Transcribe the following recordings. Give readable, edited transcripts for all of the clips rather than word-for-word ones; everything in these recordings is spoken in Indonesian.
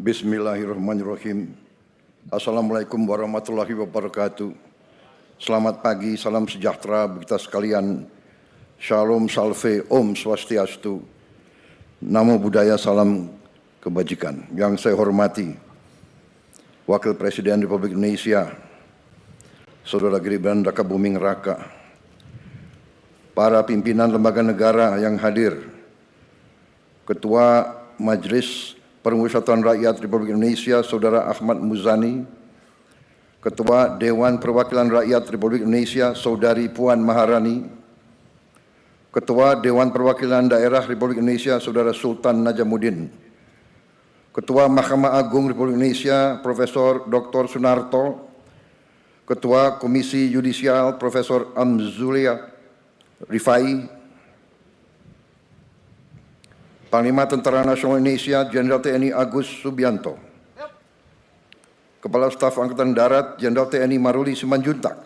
Bismillahirrahmanirrahim. Assalamualaikum warahmatullahi wabarakatuh. Selamat pagi, salam sejahtera bagi kita sekalian. Shalom, salve, om swastiastu. Namo Buddhaya, salam kebajikan. Yang saya hormati Wakil Presiden Republik Indonesia, Saudara Gibran Rakabuming Raka, para pimpinan lembaga negara yang hadir, Ketua Majelis Permusyawaratan Rakyat Republik Indonesia, Saudara Ahmad Muzani, Ketua Dewan Perwakilan Rakyat Republik Indonesia, Saudari Puan Maharani, Ketua Dewan Perwakilan Daerah Republik Indonesia, Saudara Sultan Najamuddin, Ketua Mahkamah Agung Republik Indonesia, Profesor Dr. Sunarto, Ketua Komisi Yudisial, Profesor Amzulia Rifai, Panglima Tentara Nasional Indonesia Jenderal TNI Agus Subianto, Kepala Staf Angkatan Darat Jenderal TNI Maruli Simanjuntak,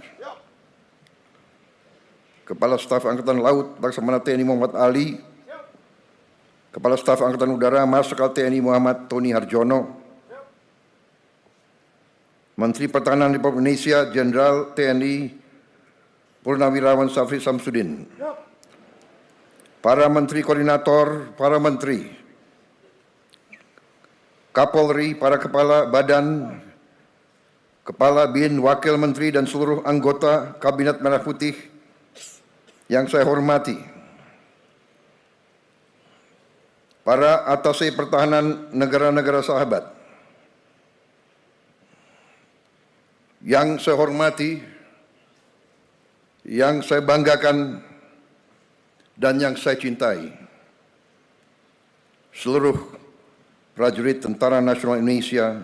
Kepala Staf Angkatan Laut Laksamana TNI Muhammad Ali, Kepala Staf Angkatan Udara Marsikal TNI Muhammad Tony Harjono, Menteri Pertahanan Republik Indonesia Jenderal TNI Purnawirawan Syafri Samsudin, para Menteri Koordinator, para Menteri, Kapolri, para Kepala Badan, Kepala BIN, Wakil Menteri dan seluruh anggota Kabinet Merah Putih yang saya hormati, para atase pertahanan negara-negara sahabat yang saya hormati, yang saya banggakan, dan yang saya cintai, seluruh prajurit Tentara Nasional Indonesia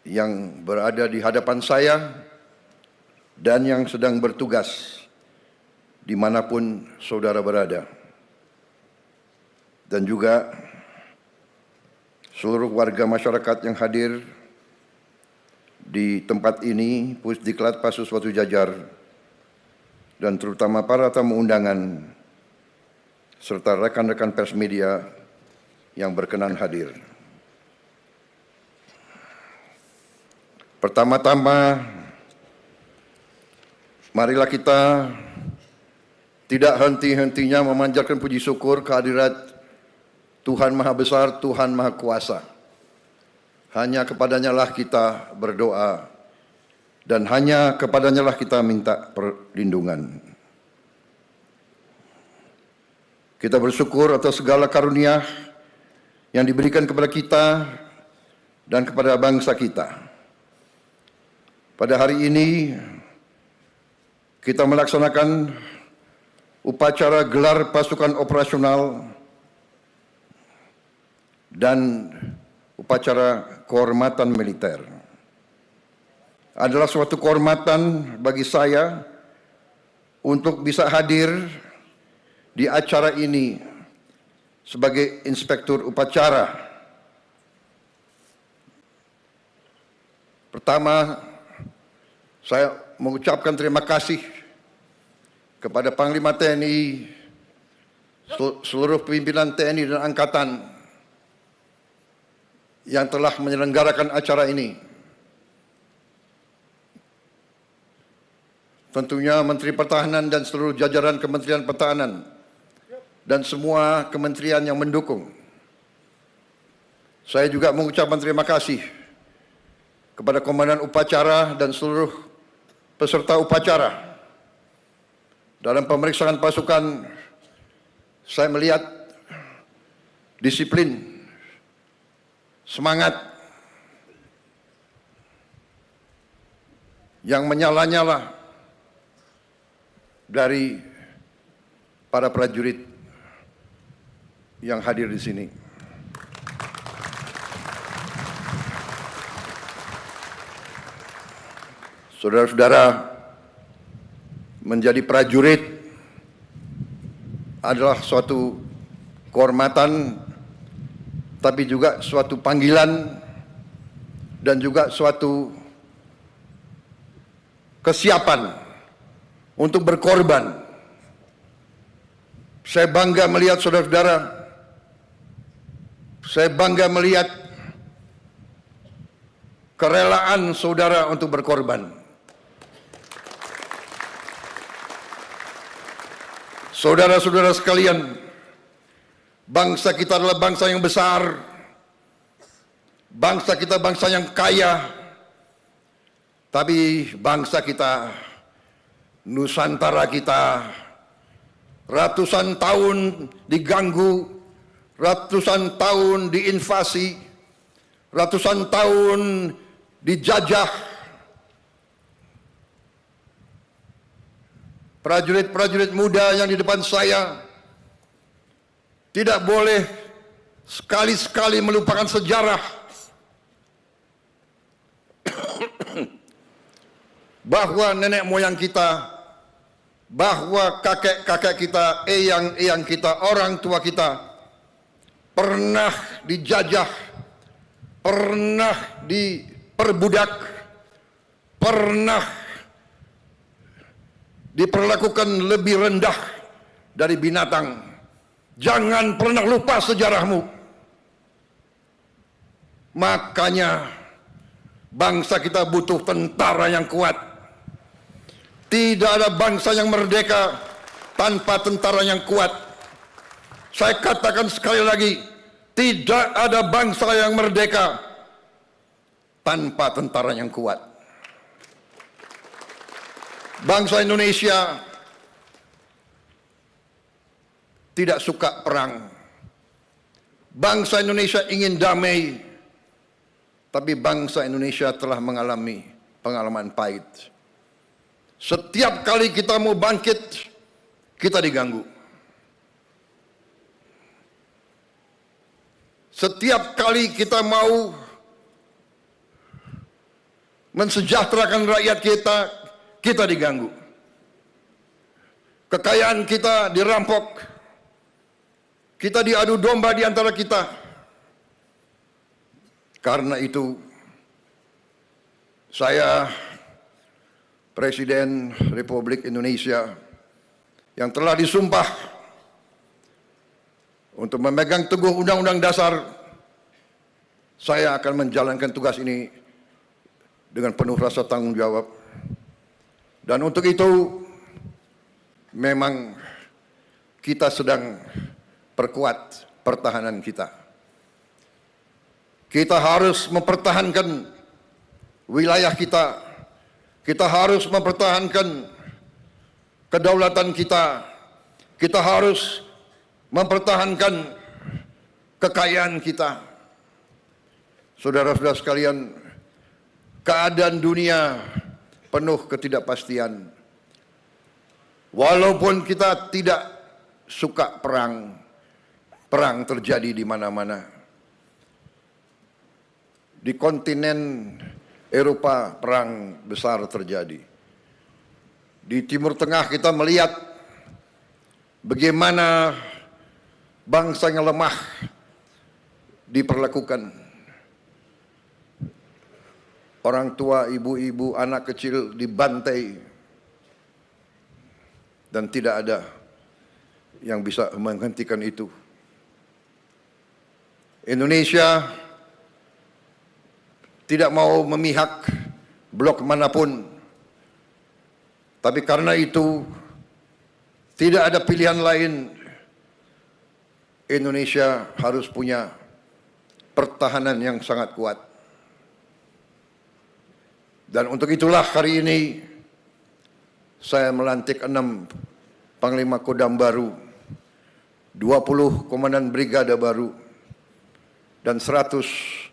yang berada di hadapan saya dan yang sedang bertugas dimanapun saudara berada, dan juga seluruh warga masyarakat yang hadir di tempat ini, Pusdiklat Pasus Watu Jajar, dan terutama para tamu undangan serta rekan-rekan pers media yang berkenan hadir. Pertama-tama, marilah kita tidak henti-hentinya memanjatkan puji syukur kehadirat Tuhan Maha Besar, Tuhan Maha Kuasa. Hanya kepadanya lah kita berdoa, dan hanya kepadanya lah kita minta perlindungan. Kita bersyukur atas segala karunia yang diberikan kepada kita dan kepada bangsa kita. Pada hari ini kita melaksanakan upacara gelar pasukan operasional dan upacara kehormatan militer. Adalah suatu kehormatan bagi saya untuk bisa hadir di acara ini sebagai inspektur upacara. Pertama, saya mengucapkan terima kasih kepada Panglima TNI, seluruh pimpinan TNI dan Angkatan yang telah menyelenggarakan acara ini. Tentunya Menteri Pertahanan dan seluruh jajaran Kementerian Pertahanan dan semua kementerian yang mendukung. Saya juga mengucapkan terima kasih kepada Komandan Upacara dan seluruh peserta upacara. Dalam pemeriksaan pasukan, saya melihat disiplin, semangat yang menyala-nyala dari para prajurit yang hadir di sini. Saudara-saudara, menjadi prajurit adalah suatu kehormatan, tapi juga suatu panggilan dan juga suatu kesiapan untuk berkorban. Saya bangga melihat saudara-saudara, saya bangga melihat kerelaan saudara untuk berkorban. Saudara-saudara sekalian, bangsa kita adalah bangsa yang besar, bangsa kita bangsa yang kaya, tapi bangsa kita, Nusantara kita, ratusan tahun diganggu, ratusan tahun diinvasi, ratusan tahun dijajah. Prajurit-prajurit muda yang di depan saya tidak boleh sekali-sekali melupakan sejarah bahwa nenek moyang kita, bahwa kakek-kakek kita, eyang-eyang kita, orang tua kita pernah dijajah, pernah diperbudak, pernah diperlakukan lebih rendah dari binatang. Jangan pernah lupa sejarahmu. Makanya bangsa kita butuh tentara yang kuat. Tidak ada bangsa yang merdeka tanpa tentara yang kuat. Saya katakan sekali lagi, tidak ada bangsa yang merdeka tanpa tentara yang kuat. Bangsa Indonesia tidak suka perang. Bangsa Indonesia ingin damai, tapi bangsa Indonesia telah mengalami pengalaman pahit. Setiap kali kita mau bangkit, kita diganggu. Setiap kali kita mau mensejahterakan rakyat kita, kita diganggu. Kekayaan kita dirampok. Kita diadu domba di antara kita. Karena itu, saya, Presiden Republik Indonesia, yang telah disumpah untuk memegang teguh Undang-Undang Dasar, saya akan menjalankan tugas ini dengan penuh rasa tanggung jawab. Dan untuk itu, memang kita sedang perkuat pertahanan kita. Kita harus mempertahankan wilayah kita. Kita harus mempertahankan kedaulatan kita. Kita harus mempertahankan kekayaan kita. Saudara-saudara sekalian, keadaan dunia penuh ketidakpastian. Walaupun kita tidak suka perang, perang terjadi di mana-mana. Di kontinen Eropa perang besar terjadi. Di Timur Tengah kita melihat bagaimana bangsa yang lemah diperlakukan. Orang tua, ibu-ibu, anak kecil dibantai. Dan tidak ada yang bisa menghentikan itu. Indonesia tidak mau memihak blok manapun. Tapi karena itu, tidak ada pilihan lain. Indonesia harus punya pertahanan yang sangat kuat. Dan untuk itulah hari ini saya melantik 6 Panglima Kodam baru, 20 Komandan Brigada baru, dan 100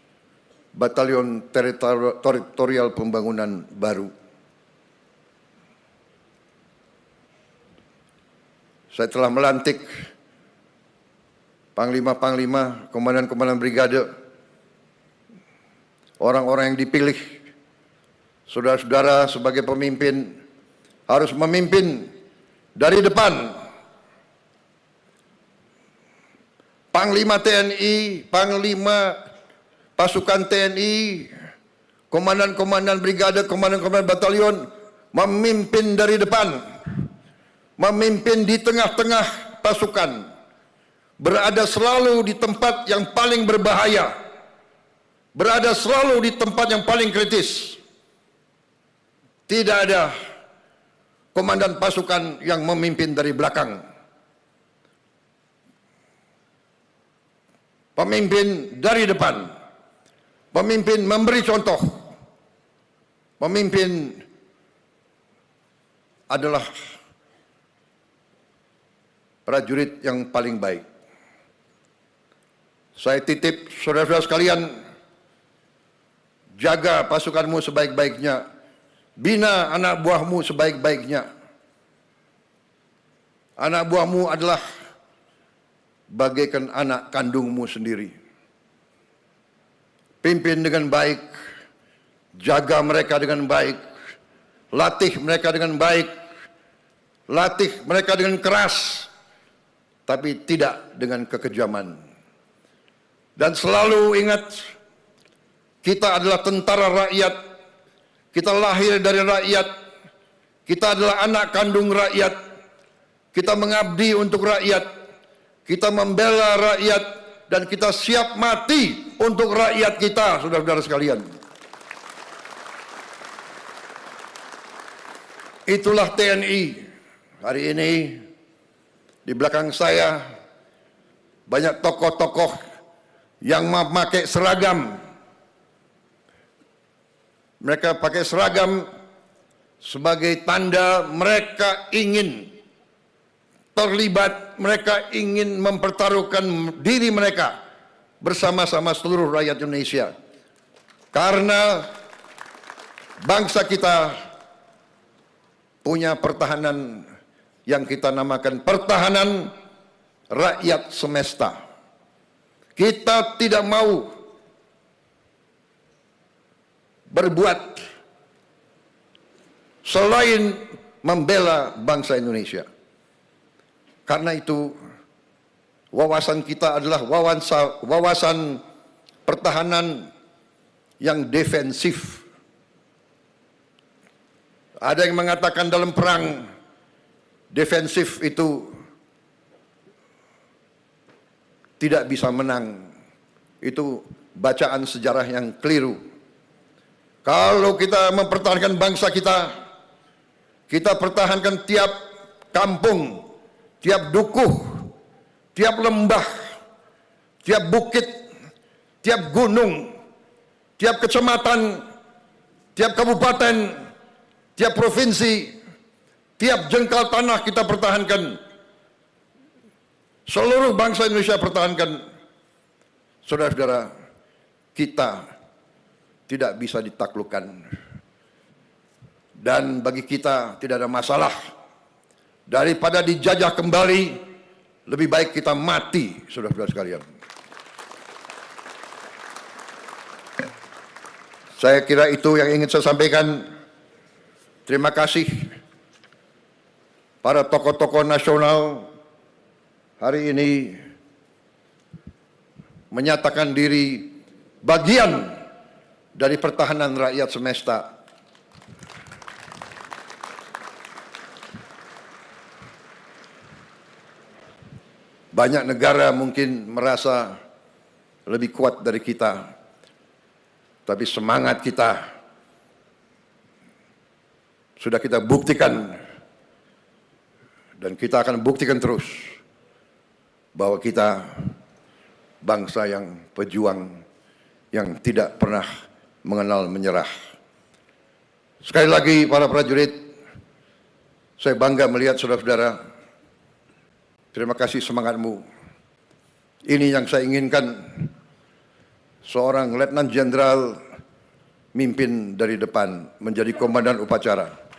Batalion Teritorial Pembangunan baru. Saya telah melantik Panglima-Panglima, Komandan-Komandan Brigade, orang-orang yang dipilih. Saudara-saudara sebagai pemimpin harus memimpin dari depan. Panglima TNI, Panglima Pasukan TNI, Komandan-Komandan Brigade, Komandan-Komandan Batalion memimpin dari depan, memimpin di tengah-tengah pasukan, berada selalu di tempat yang paling berbahaya, berada selalu di tempat yang paling kritis. Tidak ada komandan pasukan yang memimpin dari belakang. Pemimpin dari depan. Pemimpin memberi contoh. Pemimpin adalah prajurit yang paling baik. Saya titip saudara-saudara sekalian, jaga pasukanmu sebaik-baiknya, bina anak buahmu sebaik-baiknya. Anak buahmu adalah bagaikan anak kandungmu sendiri. Pimpin dengan baik, jaga mereka dengan baik, latih mereka dengan baik, latih mereka dengan keras, tapi tidak dengan kekejaman. Dan selalu ingat, kita adalah tentara rakyat, kita lahir dari rakyat, kita adalah anak kandung rakyat, kita mengabdi untuk rakyat, kita membela rakyat, dan kita siap mati untuk rakyat kita, saudara-saudara sekalian. Itulah TNI. Hari ini di belakang saya banyak tokoh-tokoh yang memakai seragam. Mereka pakai seragam sebagai tanda mereka ingin terlibat, mereka ingin mempertaruhkan diri mereka bersama-sama seluruh rakyat Indonesia. Karena bangsa kita punya pertahanan yang kita namakan pertahanan rakyat semesta. Kita tidak mau berbuat selain membela bangsa Indonesia. Karena itu wawasan kita adalah wawasan pertahanan yang defensif. Ada yang mengatakan dalam perang defensif itu tidak bisa menang. Itu bacaan sejarah yang keliru. Kalau kita mempertahankan bangsa kita, kita pertahankan tiap kampung, tiap dukuh, tiap lembah, tiap bukit, tiap gunung, tiap kecamatan, tiap kabupaten, tiap provinsi, tiap jengkal tanah kita pertahankan. Seluruh bangsa Indonesia pertahankan. Saudara-saudara, kita tidak bisa ditaklukkan. Dan bagi kita tidak ada masalah. Daripada dijajah kembali, lebih baik kita mati, saudara-saudara sekalian. Saya kira itu yang ingin saya sampaikan. Terima kasih para tokoh-tokoh nasional hari ini menyatakan diri bagian dari pertahanan rakyat semesta. Banyak negara mungkin merasa lebih kuat dari kita, tapi semangat kita sudah kita buktikan, dan kita akan buktikan terus bahwa kita bangsa yang pejuang, yang tidak pernah mengenal menyerah. Sekali lagi para prajurit, saya bangga melihat saudara-saudara. Terima kasih semangatmu. Ini yang saya inginkan, seorang Letnan Jenderal mimpin dari depan, menjadi komandan upacara.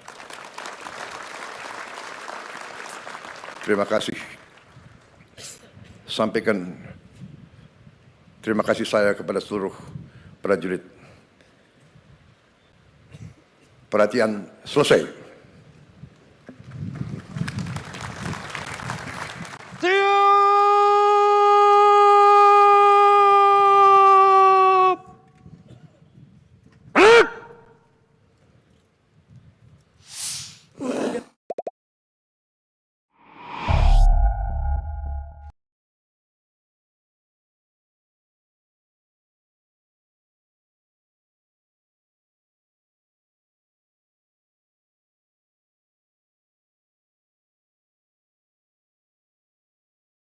Terima kasih. Sampaikan terima kasih saya kepada seluruh prajurit. Perhatian selesai.